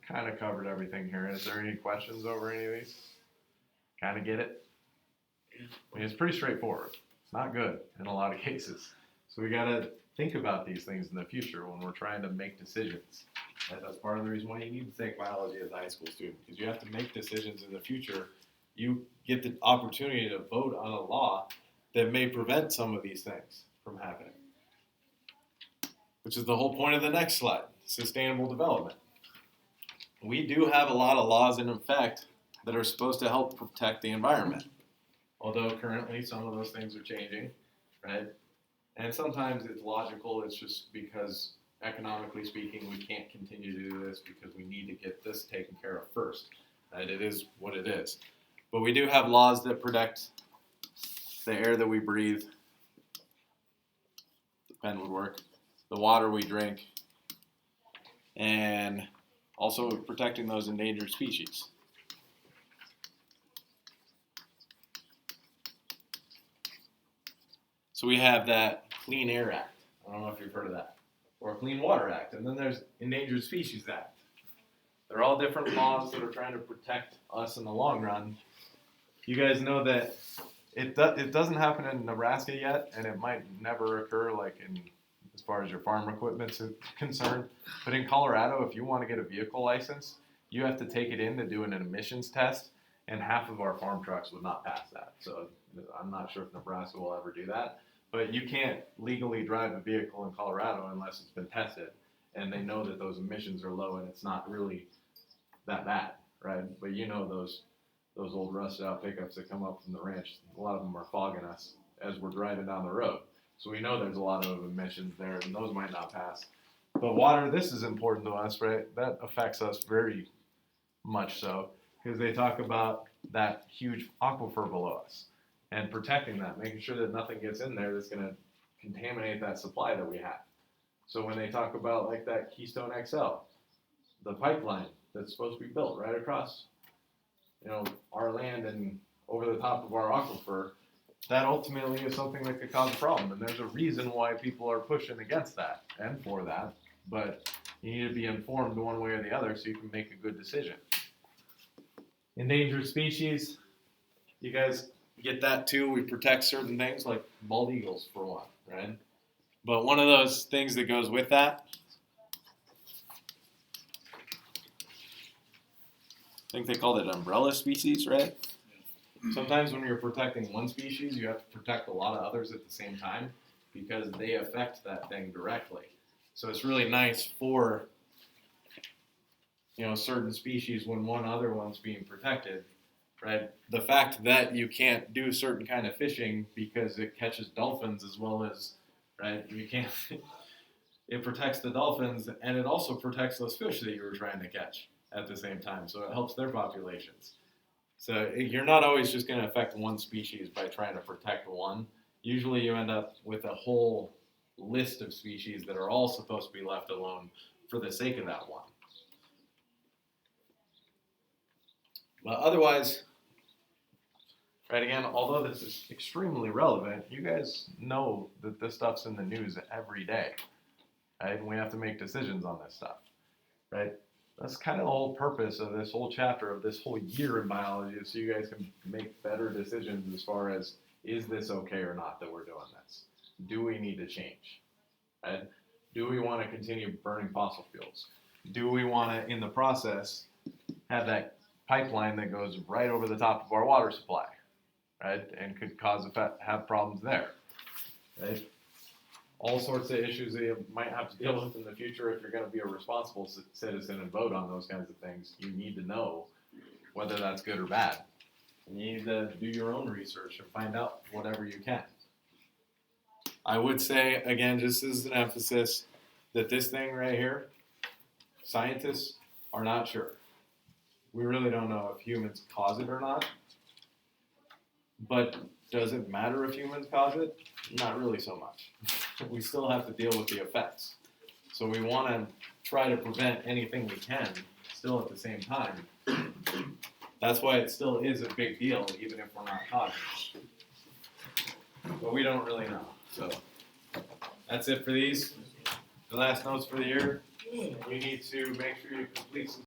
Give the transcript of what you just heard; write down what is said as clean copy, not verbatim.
kind of covered everything here. Is there any questions over any of these? Kind of get it? I mean, it's pretty straightforward. It's not good in a lot of cases. So we got to think about these things in the future when we're trying to make decisions. And that's part of the reason why you need to take biology as a high school student, because you have to make decisions in the future. You get the opportunity to vote on a law that may prevent some of these things from happening, which is the whole point of the next slide, sustainable development. We do have a lot of laws in effect that are supposed to help protect the environment. Although currently some of those things are changing, right? And sometimes it's logical, it's just because economically speaking, we can't continue to do this because we need to get this taken care of first, right? It is what it is. But we do have laws that protect the air that we breathe, the pen would work, the water we drink, and also protecting those endangered species. So we have that Clean Air Act. I don't know if you've heard of that. Or Clean Water Act. And then there's Endangered Species Act. They're all different laws that are trying to protect us in the long run. You guys know that it doesn't happen in Nebraska yet, and it might never occur like in as far as your farm equipment's concerned. But in Colorado, if you want to get a vehicle license, you have to take it in to do an emissions test, and half of our farm trucks would not pass that. So I'm not sure if Nebraska will ever do that. But you can't legally drive a vehicle in Colorado unless it's been tested, and they know that those emissions are low and it's not really that bad, right? But you know those old rusted out pickups that come up from the ranch, a lot of them are fogging us as we're driving down the road. So we know there's a lot of emissions there, and those might not pass. But water, this is important to us, right? That affects us very much so, because they talk about that huge aquifer below us and protecting that, making sure that nothing gets in there that's going to contaminate that supply that we have. So when they talk about like that Keystone XL, the pipeline that's supposed to be built right across, our land and over the top of our aquifer, that ultimately is something that could cause a problem. And there's a reason why people are pushing against that and for that, but you need to be informed one way or the other so you can make a good decision. Endangered species, you guys get that too. We protect certain things like bald eagles for one, right? But one of those things that goes with that, I think they call it umbrella species, right? Sometimes when you're protecting one species, you have to protect a lot of others at the same time because they affect that thing directly. So it's really nice for certain species when one other one's being protected, right? The fact that you can't do certain kind of fishing because it catches dolphins as well as, right? You can't. It protects the dolphins and it also protects those fish that you were trying to catch at the same time. So it helps their populations. So you're not always just going to affect one species by trying to protect one. Usually you end up with a whole list of species that are all supposed to be left alone for the sake of that one. But otherwise, right, again, although this is extremely relevant, you guys know that this stuff's in the news every day, right? And we have to make decisions on this stuff, right? That's kind of the whole purpose of this whole chapter of this whole year in biology is so you guys can make better decisions as far as, is this okay or not that we're doing this? Do we need to change, right? Do we want to continue burning fossil fuels? Do we want to, in the process, have that pipeline that goes right over the top of our water supply, right? And could have problems there, right? All sorts of issues that you might have to deal with in the future if you're going to be a responsible citizen and vote on those kinds of things. You need to know whether that's good or bad. And you need to do your own research and find out whatever you can. I would say, again, just as an emphasis, that this thing right here, scientists are not sure. We really don't know if humans cause it or not. But does it matter if humans cause it? Not really so much. We still have to deal with the effects. So we want to try to prevent anything we can still at the same time. That's why it still is a big deal, even if we're not causing it. But we don't really know. So that's it for these. The last notes for the year. You need to make sure you complete some